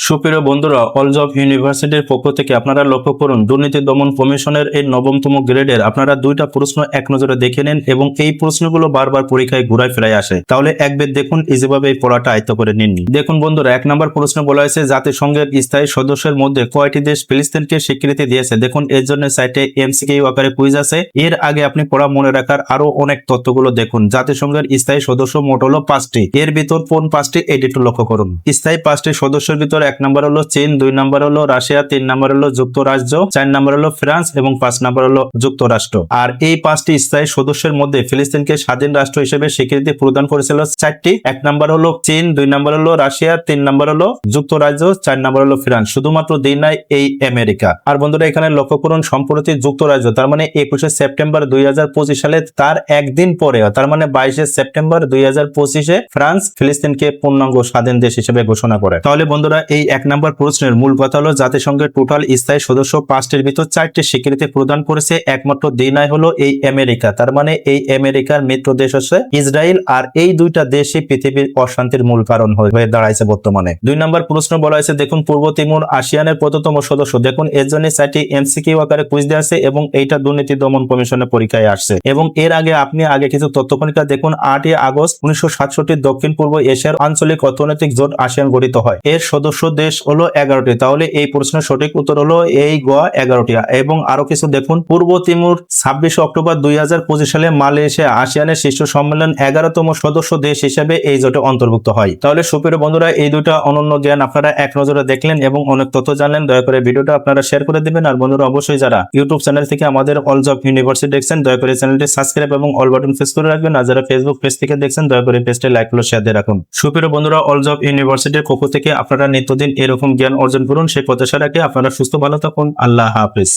সুপ্রিয় বন্ধুরা, অলজ অফ ইউনিভার্সিটির পক্ষ থেকে আপনারা লক্ষ্য করুন, দুর্নীতি দমন কমিশনের এই 9তম গ্রেডের আপনারা দুইটা প্রশ্ন এক নজরে দেখে নেন এবং এই প্রশ্নগুলো বারবার পরীক্ষায় ঘুরায় ফেরায় আসে। তাহলে একবার দেখুন, ইজিভাবে এই পড়াটা আয়ত্ত করে নিননি। দেখুন বন্ধুরা, 1 নম্বর প্রশ্ন বলা হয়েছে জাতিসংঘের স্থায়ী সদস্যের মধ্যে কয়টি দেশ ফিলিস্তিনকে স্বীকৃতি দিয়েছে। দেখুন এর জন্য সাইটে এমসিকিউ আকারে কুইজ আছে। এর আগে আপনি পড়া মনে রাখার আরো অনেক তথ্যগুলো দেখুন। জাতিসংঘের স্থায়ী সদস্য মোট হলো 5টি। এর ভিতর কোন 5টি এটি একটু লক্ষ্য করুন। স্থায়ী 5টি সদস্যের ভিতর 1 নম্বর হলো চীন, 2 নম্বর হলো রাশিয়া, 3 নম্বর হলো যুক্তরাজ্য, 4 নম্বর হলো ফ্রান্স এবং 5 নম্বর হলো যুক্তরাষ্ট্র। আর এই 5টি স্থায়ী সদস্যের মধ্যে ফিলিস্তিনকে স্বাধীন রাষ্ট্র হিসেবে স্বীকৃতি প্রদান করেছিল 4টি। 1 নম্বর হলো চীন, 2 নম্বর হলো রাশিয়া, 3 নম্বর হলো যুক্তরাজ্য, 4 নম্বর হলো ফ্রান্স। শুধুমাত্র দিন নাই এই আমেরিকা। আর বন্ধুরা এখানে লক্ষ্য করুন, সম্প্রতি যুক্তরাজ্য তার মানে 21শে সেপ্টেম্বর 2025 সালে তার একদিন পরে তার মানে 22শে সেপ্টেম্বর 2025-এ ফ্রান্স ফিলিস্তিনকে পূর্ণাঙ্গ স্বাধীন দেশ হিসেবে ঘোষণা করে। তাহলে বন্ধুরা এই 1 নম্বর প্রশ্নের মূল কথা হলো জাতিসংঘের টোটাল স্থায়ী সদস্য 5টির ভিতর 4টি স্বীকৃতি প্রদান করেছে। একমাত্র দিনাই হলো এই আমেরিকা। তার মানে এই আমেরিকার মিত্র দেশ হচ্ছে ইসরায়েল। আর এই দুইটা দেশই পৃথিবীর অশান্তির মূল কারণ হয়ে দাঁড়াইছে বর্তমানে। 2 নম্বর প্রশ্ন বলা হয়েছে দেখুন পূর্ব তিমুর আসিয়ানের কততম সদস্য। দেখুন এর জন্য 4টি এমসিকিউ আকারে কুইজ দেওয়া আছে এবং এইটা দুর্নীতি দমন কমিশনের পরীক্ষায় আসছে। এবং এর আগে আপনি কিছু তথ্য পরীক্ষা দেখুন। 8ই আগস্ট 1967 দক্ষিণ পূর্ব এশিয়ার আঞ্চলিক অর্থনৈতিক জোট আসিয়ান গঠিত হয়। এর সদস্য দেশ হলো 11টি। তাহলে এই প্রশ্নের সঠিক উত্তর হলো এই গ 11টি। এবং আরো কিছু দেখুন, পূর্ব তিমুর 26 অক্টোবর 2025 সালে মালয়েশিয়া আসিয়ানের শীর্ষ সম্মেলন 11তম সদস্য দেশ হিসেবে এই জোটে অন্তর্ভুক্ত হয়। তাহলে সুপ্রিয় বন্ধুরা এই দুইটা অনন্য জ্ঞান আপনারা এক নজরে দেখলেন এবং অনেক তথ্য জানলেন। দয়া করে ভিডিওটা আপনারা শেয়ার করে দিবেন। আর বন্ধুরা অবশ্যই যারা ইউটিউব চ্যানেল থেকে আমাদের অলজ অফ ইউনিভার্সিটি দেখছেন দয়া করে চ্যানেলটি সাবস্ক্রাইব এবং অল বাটন প্রেস করে রাখবেন। আর যারা ফেসবুক পেজ থেকে দেখছেন দয়া করে পেজটি লাইক ও শেয়ার দিয়ে রাখুন। সুপ্রিয় বন্ধুরা, অলজ অফ ইউনিভার্সিটির পক্ষ থেকে আপনারা নিত্যদিন এরকম জ্ঞান অর্জন করুন সেই প্রত্যাশা রাখে আপনারা সুস্থ ভালো থাকুন। আল্লাহ হাফেজ।